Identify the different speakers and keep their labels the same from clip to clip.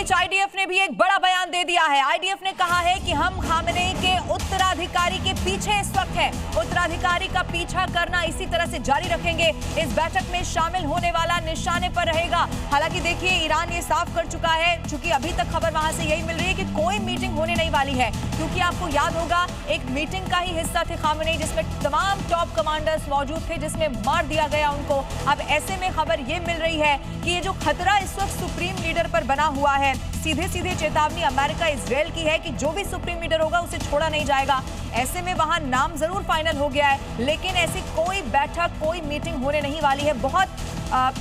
Speaker 1: बीच IDF ने भी एक बड़ा बयान दे दिया है। आईडीएफ ने कहा है कि हम खामेनेई के उत्तराधिकारी के पीछे इस वक्त हैं। उत्तराधिकारी का पीछा करना इसी तरह से जारी रखेंगे। इस बैठक में शामिल होने वाला निशाने पर रहेगा। हालांकि देखिए, ईरान ये साफ कर चुका है, चूंकि अभी तक खबर वहां से यही मिल रही है कि कोई मीटिंग होने नहीं वाली है, क्योंकि आपको याद होगा एक मीटिंग का ही हिस्सा थे खामेनेई, जिसमें तमाम टॉप कमांडर्स मौजूद थे, जिसमें मार दिया गया उनको। अब ऐसे में खबर ये मिल रही है कि ये जो खतरा इस वक्त सुप्रीम लीडर पर बना हुआ है, सीधे सीधे चेतावनी अमेरिका इजराइल की है कि जो भी सुप्रीम लीडर होगा उसे छोड़ा नहीं जाएगा। ऐसे में वहां नाम जरूर फाइनल हो गया है, लेकिन ऐसी कोई बैठक, कोई मीटिंग होने नहीं वाली है। बहुत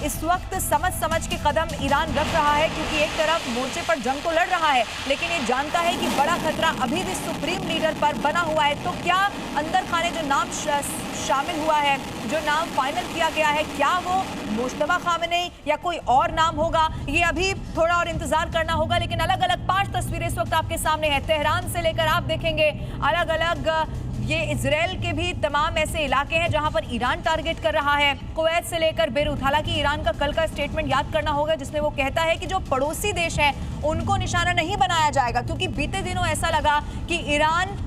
Speaker 1: इस वक्त समझ के कदम ईरान रख रहा है, क्योंकि एक तरफ मोर्चे पर जंग तो लड़ रहा है, लेकिन ये जानता है कि बड़ा खतरा अभी भी सुप्रीम लीडर पर बना हुआ है। तो क्या अंदर खाने जो नाम शामिल हुआ है, जो नाम फाइनल किया गया है, क्या वो मुश्तबा खामेनेई या कोई और नाम होगा, ये अभी थोड़ा और इंतजार करना होगा। लेकिन अलग अलग 5 तस्वीरें इस वक्त आपके सामने हैं। तेहरान से लेकर आप देखेंगे अलग अलग ये इजराइल के भी तमाम ऐसे इलाके हैं जहां पर ईरान टारगेट कर रहा है, कुवैत से लेकर बेरूत। हालांकि ईरान का कल का स्टेटमेंट याद करना होगा, जिसमें वो कहता है कि जो पड़ोसी देश हैं उनको निशाना नहीं बनाया जाएगा, क्योंकि बीते दिनों ऐसा लगा कि ईरान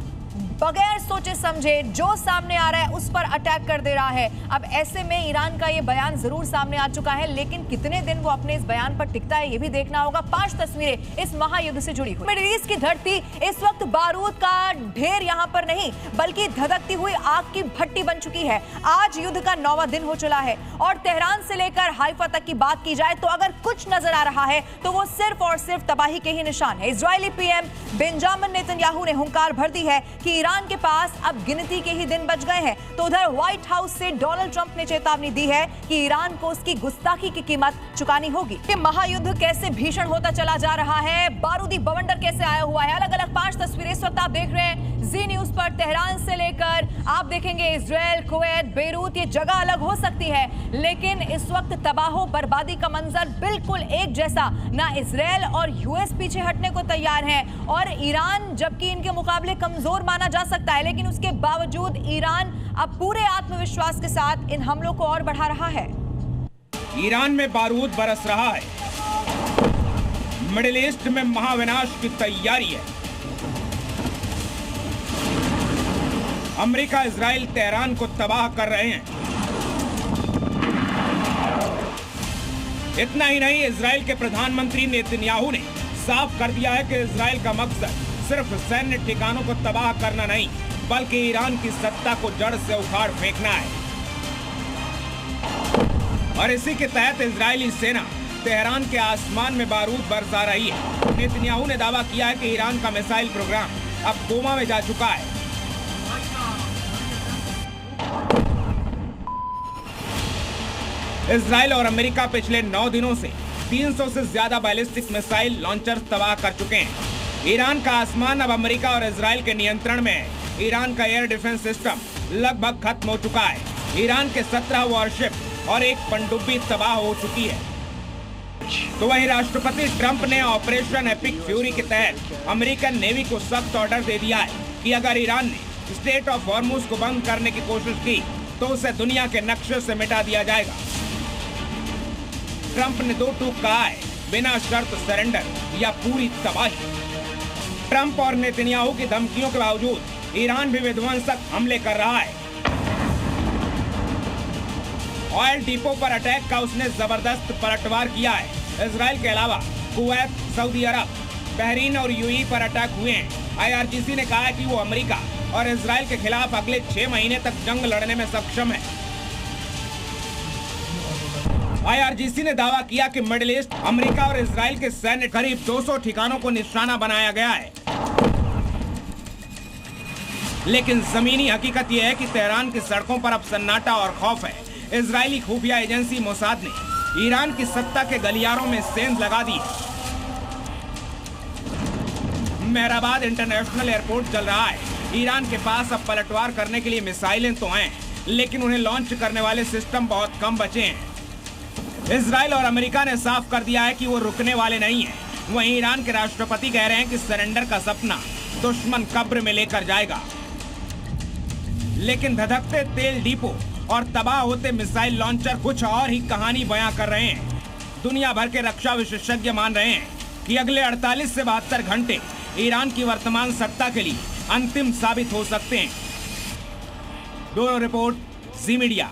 Speaker 1: बगैर सोचे समझे जो सामने आ रहा है उस पर अटैक कर दे रहा है। अब ऐसे में ईरान का ये बयान जरूर सामने आ चुका है, लेकिन कितने दिन वो अपने इस बयान पर टिकता है ये भी देखना होगा। 5 तस्वीरें इस महायुद्ध से जुड़ी हुई। मिडिल ईस्ट की धरती इस वक्त बारूद का ढेर यहाँ पर नहीं, बल्कि धधकती हुई आग की भट्टी बन चुकी है। आज युद्ध का 9वां दिन हो चला है और तेहरान से लेकर हाइफा तक की बात की जाए तो अगर कुछ नजर आ रहा है तो वो सिर्फ और सिर्फ तबाही के ही निशान है। इजरायली पीएम बेंजामिन नेतन्याहू ने हुंकार भर दी है कि ईरान के पास अब गिनती के ही दिन बच गए हैं। तो उधर व्हाइट हाउस से डोनाल्ड ट्रंप ने चेतावनी दी है कि ईरान को उसकी गुस्ताखी की कीमत चुकानी होगी। ये महायुद्ध कैसे भीषण होता चला जा रहा है, बारूदी बवंडर कैसे आया हुआ है। अलग अलग 5 तस्वीरें इस वक्त आप देख रहे हैं जी न्यूज पर। तेहरान से लेकर आप देखेंगे इजराइल, कुवैत, बेरूत, ये जगह अलग हो सकती है, लेकिन इस वक्त तबाहो बर्बादी का मंजर बिल्कुल एक जैसा। ना इजराइल और यूएस पीछे हटने को तैयार हैं और ईरान जबकि इनके मुकाबले कमजोर माना जा सकता है, लेकिन उसके बावजूद ईरान अब पूरे आत्मविश्वास के साथ इन हमलों को और बढ़ा रहा है।
Speaker 2: ईरान में बारूद बरस रहा है, मिडिल ईस्ट में महाविनाश की तैयारी है। अमेरिका, इजराइल तेहरान को तबाह कर रहे हैं। इतना ही नहीं, इजराइल के प्रधानमंत्री नेतन्याहू ने साफ कर दिया है कि इजराइल का मकसद सिर्फ सैन्य ठिकानों को तबाह करना नहीं, बल्कि ईरान की सत्ता को जड़ से उखाड़ फेंकना है। और इसी के तहत इजरायली सेना तेहरान के आसमान में बारूद बरसा रही है। नेतन्याहू ने दावा किया है कि ईरान का मिसाइल प्रोग्राम अब कोमा में जा चुका है। इजराइल और अमेरिका पिछले 9 दिनों से 300 से ज्यादा बैलिस्टिक मिसाइल लॉन्चर तबाह कर चुके हैं। ईरान का आसमान अब अमेरिका और इजराइल के नियंत्रण में है। ईरान का एयर डिफेंस सिस्टम लगभग खत्म हो चुका है। ईरान के 17 वॉरशिप और एक पनडुब्बी तबाह हो चुकी है। तो वहीं राष्ट्रपति ट्रंप ने ऑपरेशन एपिक फ्यूरी के तहत अमेरिकन नेवी को सख्त ऑर्डर दे दिया है कि अगर ईरान ने स्ट्रेट ऑफ हॉर्मुज को बंद करने की कोशिश की तो उसे दुनिया के नक्शे से मिटा दिया जाएगा। ट्रंप ने 2 टूक कहा है, बिना शर्त सरेंडर या पूरी तबाही। ट्रंप और नेतन्याहू की धमकियों के बावजूद ईरान भी विध्वंसक हमले कर रहा है। ऑयल डिपो पर अटैक का उसने जबरदस्त पलटवार किया है। इजराइल के अलावा कुवैत, सऊदी अरब, बहरीन और यूएई पर अटैक हुए हैं। आईआरजीसी ने कहा है कि वो अमेरिका और इजराइल के खिलाफ अगले 6 महीने तक जंग लड़ने में सक्षम है। आईआरजीसी ने दावा किया कि मिडिल ईस्ट, अमेरिका और इजराइल के सैन्य करीब 200 ठिकानों को निशाना बनाया गया है। लेकिन जमीनी हकीकत यह है कि तेहरान की सड़कों पर अब सन्नाटा और खौफ है। इजरायली खुफिया एजेंसी मोसाद ने ईरान की सत्ता के गलियारों में सेंध लगा दी है। मेहराबाद इंटरनेशनल एयरपोर्ट चल रहा है। ईरान के पास अब पलटवार करने के लिए मिसाइलें तो हैं, लेकिन उन्हें लॉन्च करने वाले सिस्टम बहुत कम बचे हैं। इजराइल और अमेरिका ने साफ कर दिया है कि वो रुकने वाले नहीं हैं। वहीं ईरान के राष्ट्रपति कह रहे हैं कि सरेंडर का सपना दुश्मन कब्र में लेकर जाएगा। लेकिन धधकते तेल डिपो और तबाह होते मिसाइल लॉन्चर कुछ और ही कहानी बयां कर रहे हैं। दुनिया भर के रक्षा विशेषज्ञ मान रहे हैं कि अगले 48 से 72 घंटे ईरान की वर्तमान सत्ता के लिए अंतिम साबित हो सकते हैं। ब्यूरो रिपोर्ट, जी मीडिया।